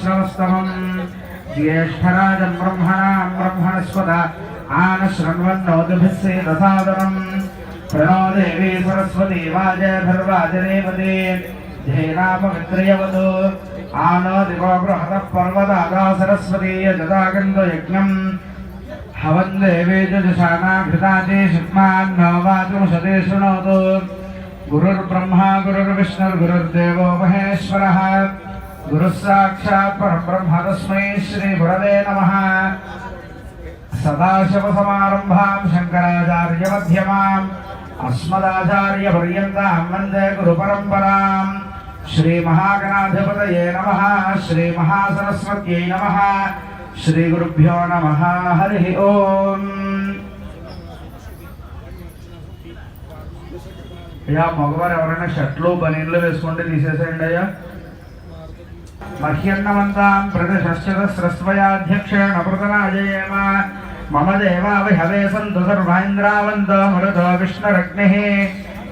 श्रवस्तमं ज्येष्ठराजं ब्रह्मणां ब्रह्मणस्पत आनशृण्वन्नोतिभिस्सेदसादनं प्रणो देवी सरस्वती वाजभिर्वाजदेवते धेनामवित्रयवतु आनो दिवो बृहतः पर्वतादा सरस्वती यजदागन्धो यज्ञम् हवन् देवी जुषानाघृताचे शिक्मान्नो वाचुषते शृणोतु गुरुर्ब्रह्मा गुरुर्विष्णुर्गुरुर्देवो महेश्वरः गुरुः साक्षात् परब्रह्म तस्मै श्रीगुरवे नमः। सदाशिवसमारम्भां शङ्कराचार्यमध्यमाम् अस्मदाचार्यपर्यन्तां वन्दे गुरुपरम्परां। श्रीमहागणाधिपतये नमः। श्रीमहासरस्वत्यै नमः। श्रीगुरुभ्यो नमः। हरिः ओम्। అయ్యా మగవారు ఎవరైనా షర్ట్లు బనీన్లు వేసుకుంటే తీసేసేయండి అయ్యా. మహ్యన్నవంతాం ప్రతిశ్చతస్రస్వయాధ్యక్షేణ పృతనాజయేమ మమ దేవావిహవే సంతు సర్వేంద్రావంతో మరుతో విష్ణురగ్నిః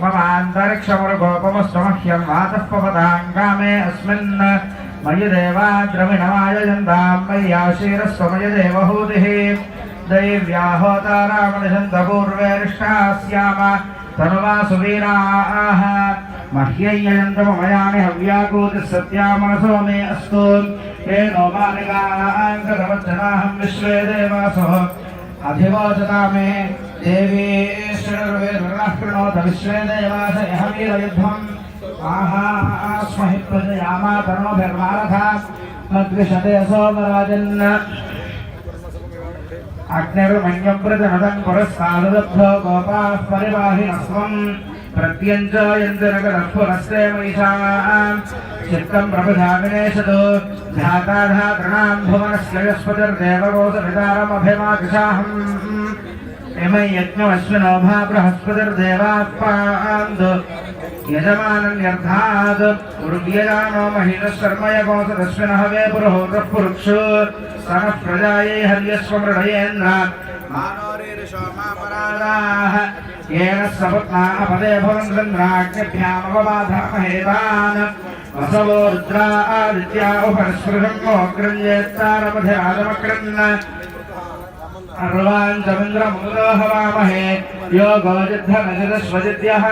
మమ అంతరిక్షమరుగోపమస్తు మహ్యం వాతః పవతాం కామే అస్మిన్ మయి దేవా ద్రవిణమాయజంతాం మయ్యాశీరస్వమయ దేవహూతిః దైవ్యాహోతారామనిషంత పూర్వేరిష్టాస్యామ तनुवा सुवीराः मह्यय्यन्तमयानि हव्याकूतिः सत्या मनसो मे अस्तु येनो मानिकाङ्कतवच्चनाहं विश्वे देवासो अधिवोचता मे देवी शृणोत विश्वे देवास यः वीरयुद्धम् आहास्महि प्रजयामा तनोभिर्मारथा मद्विषते सोमराजन् अग्निर्मन्यं प्रजनदं पुरस्तादुदब्धो गोपाः परिवाहिनस्वं प्रत्यञ्जयन्तिरगदः महिषां चित्तं प्रभुधामिनेशतु ध्याताधातॄणां भुवनस्य यस्पतिर्देवगोसवितारमभिमादिशाहम् इमै यज्ञमश्विनो भा बृहस्पतिर्देवाः पान्तु यजमानन्यर्थात् उर्व्यजानो महिनशर्मयगोसदश्विनः वे पुरुहोत्रः पुरुक्षु सनः प्रजायै हर्यश्वमृडयेन्द्र मानोरीर्षोमापराधाः येन सपत्ना अपदे भवन्न्द्राज्ञभ्यामवबाधामहेतान् वसवो रुद्रा आदित्या उपस्पृशन्मोऽग्रञ्जेत्तारमध्ये आदमक्रन् अर्वाञ्चमिन्द्रमुदो हवामहे यो गोजिद्धनजिदश्वजिद्यः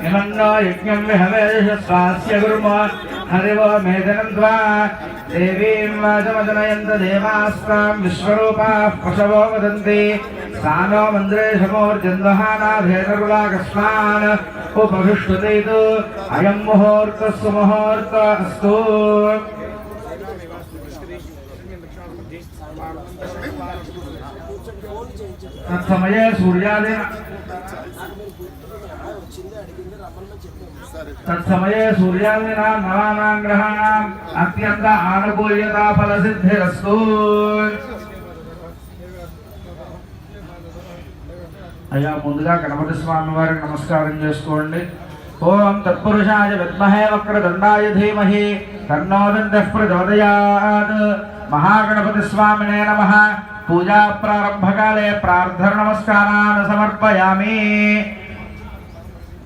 इमन्नो यज्ञं विहवेशस्वास्य गुरुमो हरिवो मेदनन्द्वा देवीं वाचमजनयन्त देवास्तां विश्वरूपाः पशवो वदन्ति सानो मन्द्रेशमोर्जन्वहानाभेदर्वाकस्मान् उपविष्टुतेतु अयं मुहूर्तः सुमुहूर्तः अस्तु। तत्समये सूर्यादीनां नवानां ग्रहाणाम् अत्यन्त आनुकूल्यता फलसिद्धिरस्तु। అయ్యా ముందుగా గణపతి స్వామి వారికి నమస్కారం చేసుకోండి. ఓం తత్పురుషాయ విద్మహే వక్రదండాయ ధీమహి తన్నో దండః ప్రచోదయాత్. మహాగణపతి స్వామినే నమః. పూజా ప్రారంభకాలే ప్రార్థన నమస్కారాన్ని సమర్పయామి.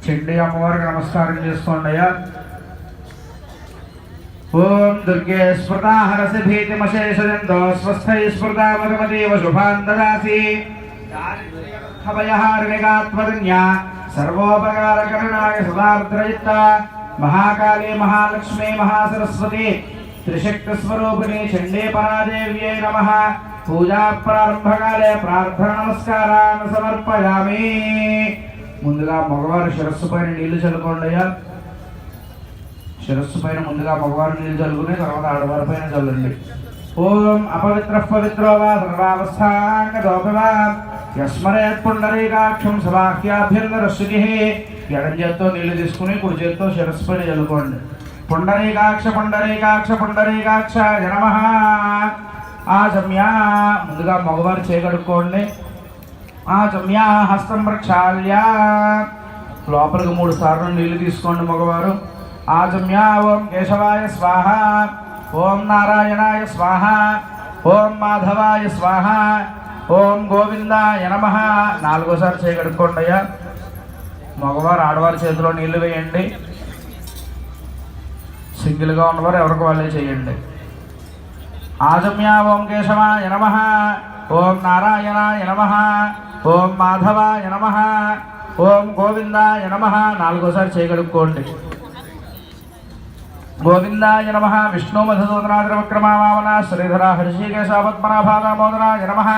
చండీ అమ్మవారికి నమస్కారం చేసుకోండి అయ్యా. ఓం దుర్గే స్మృతా హరసి భీతిమశేషజంతో స్వస్థై స్మృతా మధుమతీవ శుభాన్ దదాసి. భయహారిణిగాత్మధన్యా సర్వోపకారకరణాయ సదార్ద్రయుక్త మహాకాళీ మహాలక్ష్మీ మహాసరస్వతి త్రిశక్తి స్వరూపిణి చండీ పరాదేవ్యై నమః. పూజా ప్రారంభకాలే ప్రార్థన నమస్కారాన్ని సమర్పయామి. ముందుగా మగవారు శిరస్సు పైన నీళ్లు చల్లుకోండి అయ్యా. శిరస్సు పైన ముందుగా మగవారు నీళ్లు చల్లుకుని తర్వాత ఆడవారి పైన చల్లండి. ఓం అపవిత్ర పవిత్రో వా సర్వావస్థాంగదోపవా యస్మరేత్ పుండరీకాక్షం సబాహ్యాభ్యంతరశుచిః. ఎడం చేత్తో నీళ్లు తీసుకుని కుడి చేత్తో శిరస్సు పైన చల్లుకోండి. పుండరీకాక్ష పుండరీకాక్ష పుండరీకాక్షాయ నమః. ఆచమ్య ముందుగా మగవారు చేయగడుక్కోండి. ఆచమ్య హస్తం ప్రక్షాళ్య లోపలికి 3 సార్లు నీళ్లు తీసుకోండి మగవారు. ఆచమ్య ఓం కేశవాయ స్వాహ, ఓం నారాయణాయ స్వాహ, ఓం మాధవాయ స్వాహ, ఓం గోవిందాయ నమః. 4వసారి చేయగడుక్కోండి అయ్యా. మగవారు ఆడవారి చేతిలో నీళ్లు వేయండి. సింగిల్గా ఉన్నవారు ఎవరికి వాళ్ళే చేయండి. आजम्या ओं केशवाय नमः ओं नारायणाय नमः ओं माधवाय नमः ओं गोविंदाय नमः नाలుగోసారి చేయగలుక్కోండి गोविंदाय नमः विष्णु मधुसूदनाद्रवक्रमा वामना श्रीधरा हर्षिकेश पद्मनाभा दामोदराय नमः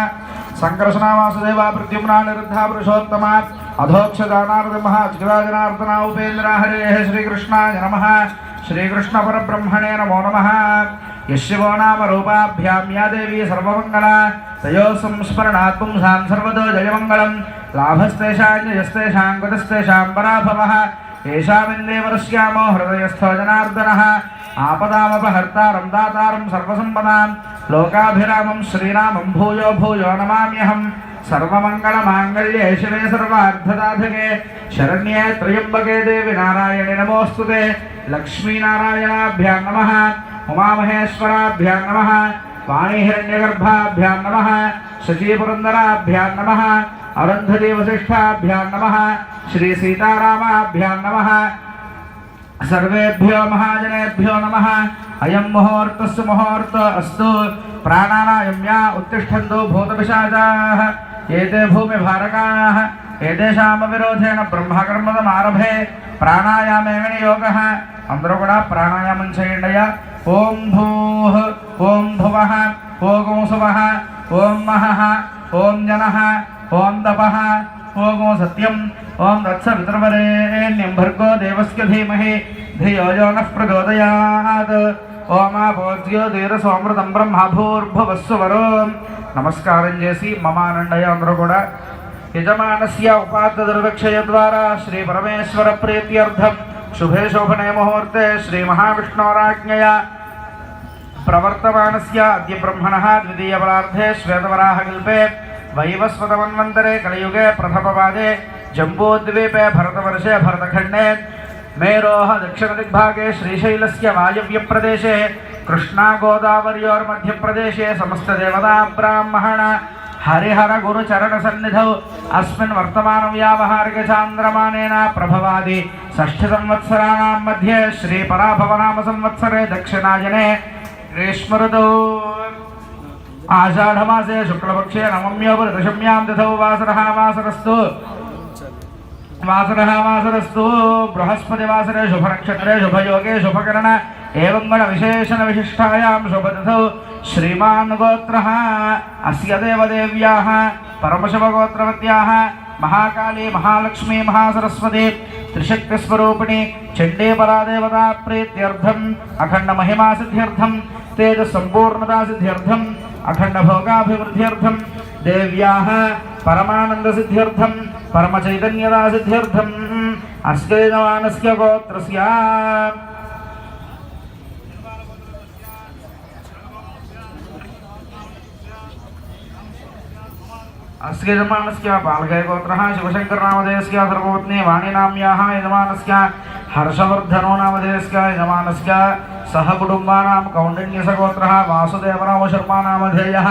संकर्षणा वासुदेवा प्रद्युम्ना निरुद्धा पुरुषोत्तमा अधोक्षदानार्दमः अच्युताजनार्दना उपेन्द्रा हरेः श्रीकृष्णाय नमः श्रीकृष्ण परब्रह्मणे नमो नमः यशिवो नाम रूपाभ्यां या देवी सर्वमङ्गला तयोः संस्मरणात् पुंसां सर्वतो जयमङ्गलं लाभस्तेषां जयस्तेषां गतस्तेषां पराभवः येषामिन्देवरस्यामो हृदयस्थो जनार्दनः आपदामपहर्तारं दातारं सर्वसम्पदां लोकाभिरामं श्रीरामं भूयो भूयो नमाम्यहं सर्वमङ्गलमाङ्गल्ये शिवे सर्वार्थसाधके शरण्ये त्र्यम्बके देवी नारायणे नमोऽस्तुते लक्ष्मीनारायणाभ्यां नमः उमामहेश्वराभ्यां नमः वाणीहिरण्यगर्भाभ्यां नमः शचीपुरन्दराभ्यां नमः अरुन्धती वसिष्ठाभ्यां नमः श्री सीतारामाभ्यां नमः सर्वेभ्यो महाजनेभ्यो नमः अयं मुहूर्तस्य मुहूर्त अस्तु प्राणानायं या उत्तिष्ठन्तु भूतपिशाचाः एते भूमिभारकाः एतेषामविरोधेन ब्रह्मकर्मदमारभे प्राणायामेव योगः అందరూ కూడా ప్రాణాయామం చేయండి ఓం భూః ఓం భువః ఓం సువః ఓం మహః ఓం జనః ఓం తపః ఓం సత్యం ఓం తత్సవితుర్వరేణ్యం భర్గో దేవస్య ధీమహి ధియో యో నః ప్రచోదయాత్ ఓం ఆపోజ్యో ధీరసోమృతం బ్రహ్మభూర్భువస్సువరో నమస్కారం చేసి మమానండయ అందరూ కూడా యజమానస్య ఉపాత్త దుర్వక్షయ ద్వారా శ్రీ పరమేశ్వర ప్రీత్యర్థం शुभे शोभने मुहूर्ते श्री महाविष्णोराज्ञया प्रवर्तमानस्य अद्य ब्रह्मणः द्वितीयपरार्धे श्वेतवराहकल्पे वैवस्वतमन्वन्तरे कलियुगे प्रथमपादे जम्बूद्वीपे भरतवर्षे भरतखण्डे मेरोः दक्षिणदिग्भागे श्रीशैलस्य वायव्यप्रदेशे कृष्णागोदावर्योर्मध्यप्रदेशे समस्तदेवता ब्राह्मण हरिहर गुरुचरण सन्निधौ अस्मिन् वर्तमान व्यावहारिक चान्द्रमानेन प्रभवादि षष्ठ संवत्सराणां मध्ये श्री पराभवनाम संवत्सरे दक्षिणायने ग्रीष्म ऋतौ आषाढमासे शुक्लपक्षे नवम्योपदशम्यां तिथौ वासरस्तु बृहस्पतिवासरे शुभनक्षत्रे शुभयोगे शुभकरण एवं गण विशेषण विशिष्टायां शुभतिथौ श्रीमान् गोत्रः अस्य देवदेव्याः परमशिवगोत्रवत्याः महाकाली महालक्ष्मी महासरस्वती त्रिशक्तिस्वरूपिणी चण्डीपरादेवता प्रीत्यर्थम् अखण्ड महिमा सिद्ध्यर्थं तेज संपूर्णता सिद्ध्यर्थम् अखण्ड भोगाभिवृद्ध्यर्थं देव्याः परमानंद सिद्ध्यर्थं परम चैतन्यता सिद्ध्यर्थम् अस्य यजमानस्य गोत्रस्य अस्य यजमानस्य बालकय गोत्रः शिवशङ्करनामधेयस्य धर्मपत्नी वाणीनाम्याः यजमानस्य हर्षवर्धनो नामधेयस्य यजमानस्य सहकुटुम्बानां कौण्डिन्यसगोत्रः वासुदेवराव शर्मा नामधेयः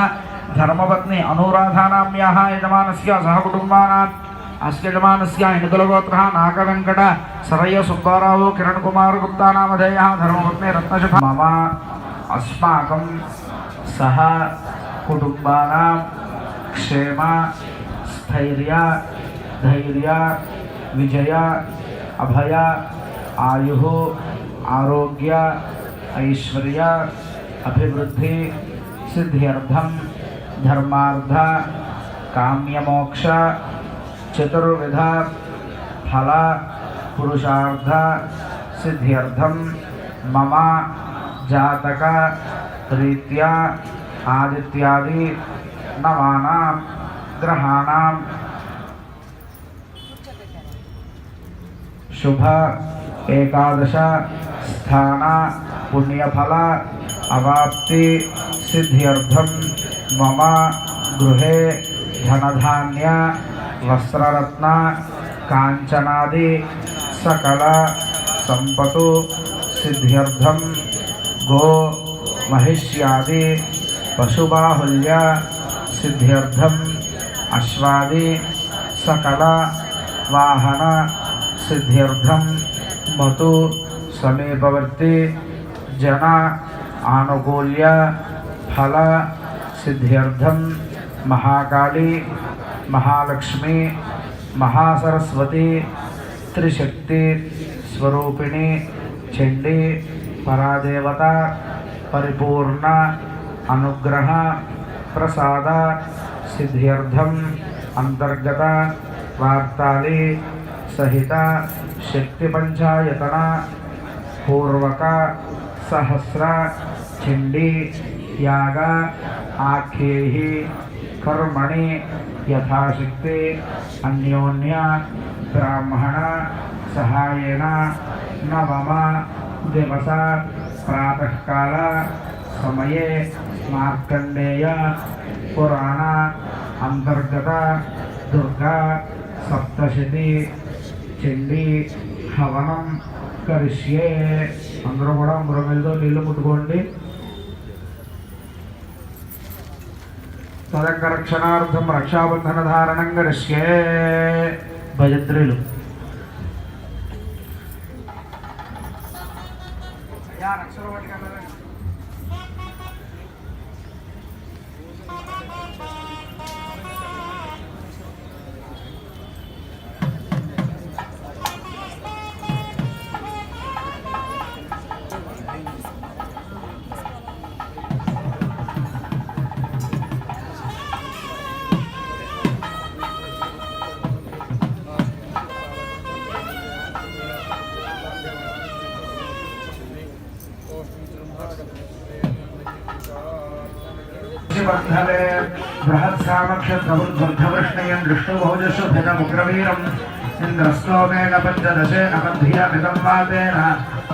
धर्मपत्नी अनुराधानाम्याः यजमानस्य सहकुटुम्बानाम् अस्य यजमानस्य हिन्दुलगोत्रः नागवेङ्कट सरय्य सुब्बाराव किरणकुमार गुप्ता नामधेयः धर्मपत्नी रत्नशुभ मम अस्माकं सह कुटुम्बानां क्षेम स्थैर्य धैर्य विजय अभय आयुः आरोग्य ऐश्वर्य अभिवृद्धि सिद्ध्यर्थं धर्मार्थ काम्यमोक्ष चतुर्विध फल पुरुषार्थ सिद्ध्यर्थं मम जातक रीत्या आदित्यादि नवानां ग्रहाणां शुभ एकादश स्थान पुण्यफल अवाप्ति सिद्ध्यर्थं मम गृहे धनधान्य वस्त्ररत्न कांचनादि सकल संपत्तु सिद्ध्यर्थं गो महिष्यादि पशुबाहुल्य सिद्ध्यर्थं अश्वादि सकल वाहन सिद्ध्यर्थं मतु समीपवर्ती जन आनुकूल्य फल सिद्ध्यर्थम महाकाली महालक्ष्मी महासरस्वती त्रिशक्ति स्वरूपिणी चंडी परादेवता परिपूर्ण अनुग्रह प्रसाद सिद्ध्यर्थम अंतर्गत वार्ताली सहित शक्ति पंचायतन पूर्वक सहस्र चंडी याग आख्येहि कर्मणि यथाशक्ति अन्योन्य ब्राह्मण सहायेन नवम दिवस प्रातः काल समये मार्कंडेय पुराण अंतर्गत दुर्गा सप्तशती चंडी हवनम करिष्ये अंदरू కూడా మురమితో నీళ్లు ముట్టుకోండి తదకరక్షణార్థం రక్షాబంధన ధారణం కరిష్యే భజద్రిలు యా రక్షణ పట్టుకోండి बंधवे बृहत्सामक्षत्रवृद्धवृष्णयं दृष्टुभोजस्व भेदमुग्रवीरम् इन्द्रस्तोमेन पञ्चदशेन बन्धियामिदं वातेन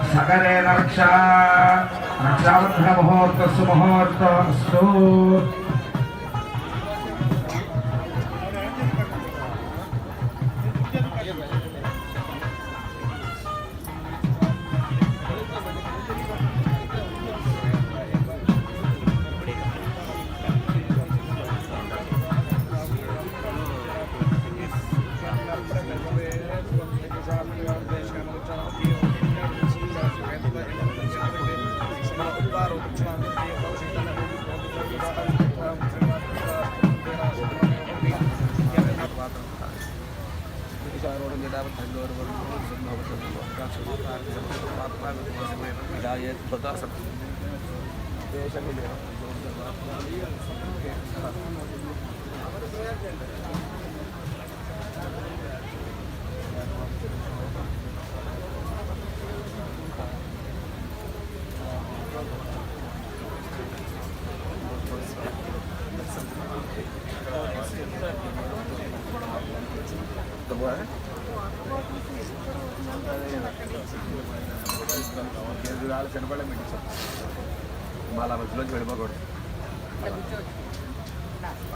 सकरेण रक्षाबन्धमुहूर्तस्सु मुहूर्तोऽस्तु మాలా మధ్యలోకి వెళ్ళిపోకూడదు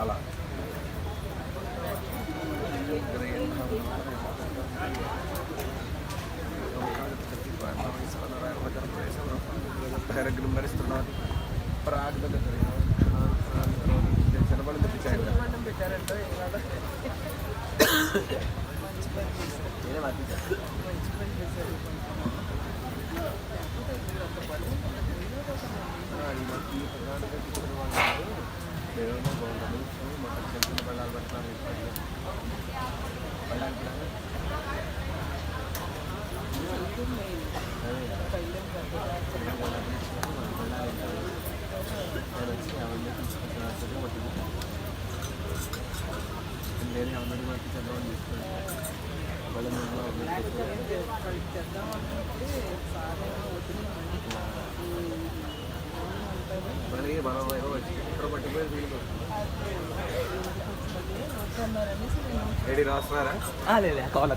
అలా భరిస్తున్నాను ప్రాగ్ దగ్గర చిన్నపల్లి తెప్పించాను రెడీ రాస్తున్నారా కాల్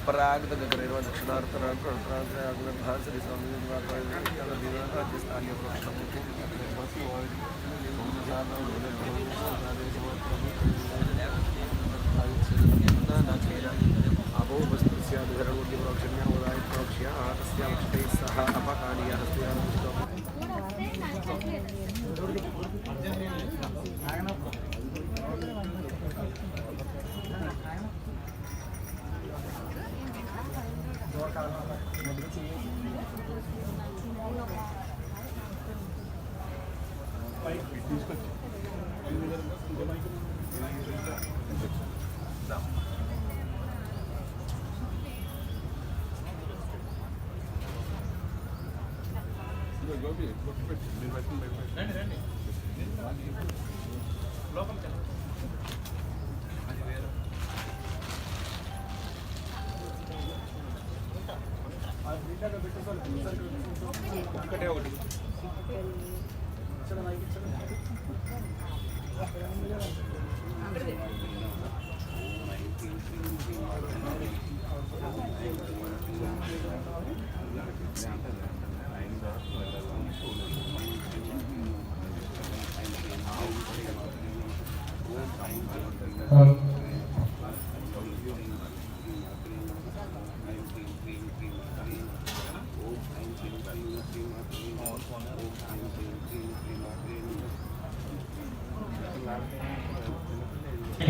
पराग दक्षिणार्थी अभो वस्तुस्याधिकरणोद्यप्रोक्षण्या तस्या सह अपकालीय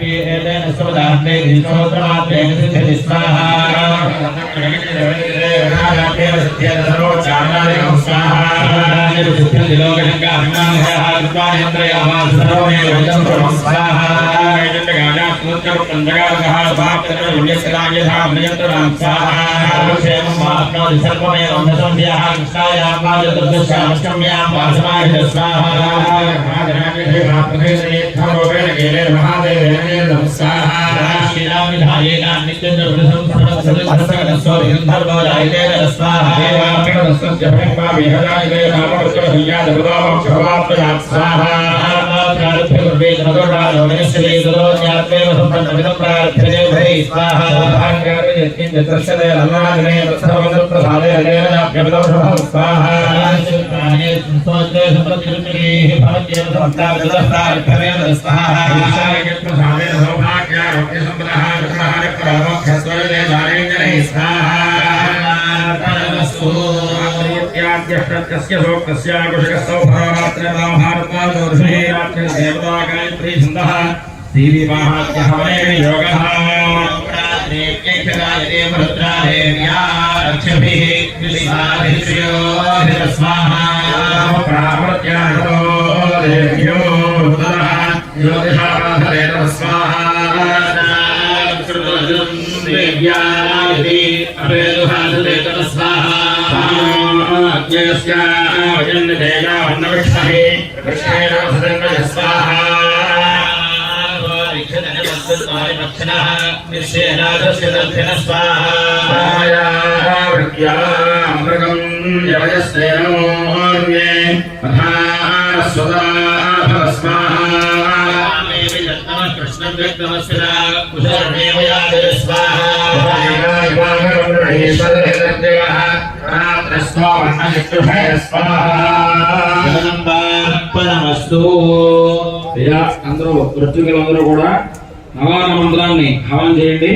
एतेन सुदान्ते दिशोत्रमात्रेण सिद्धिः स्वाहा राजादेव सिद्ध्येन सर्वोच्चारणादिकं स्वाहा सिद्ध्यति लोकशङ्काभिमानः सर्वमेव वचनं सर्वं स्वाहा सर्वमेव अन्नसन्ध्याः कृष्णायां वाजतुर्दश्यामष्टम्यां वासमाहितः स्वाहा అందరూ వృత్తికులందరూ కూడా నవాన మంత్రాన్ని హవనం చేయండి.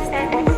Thank you.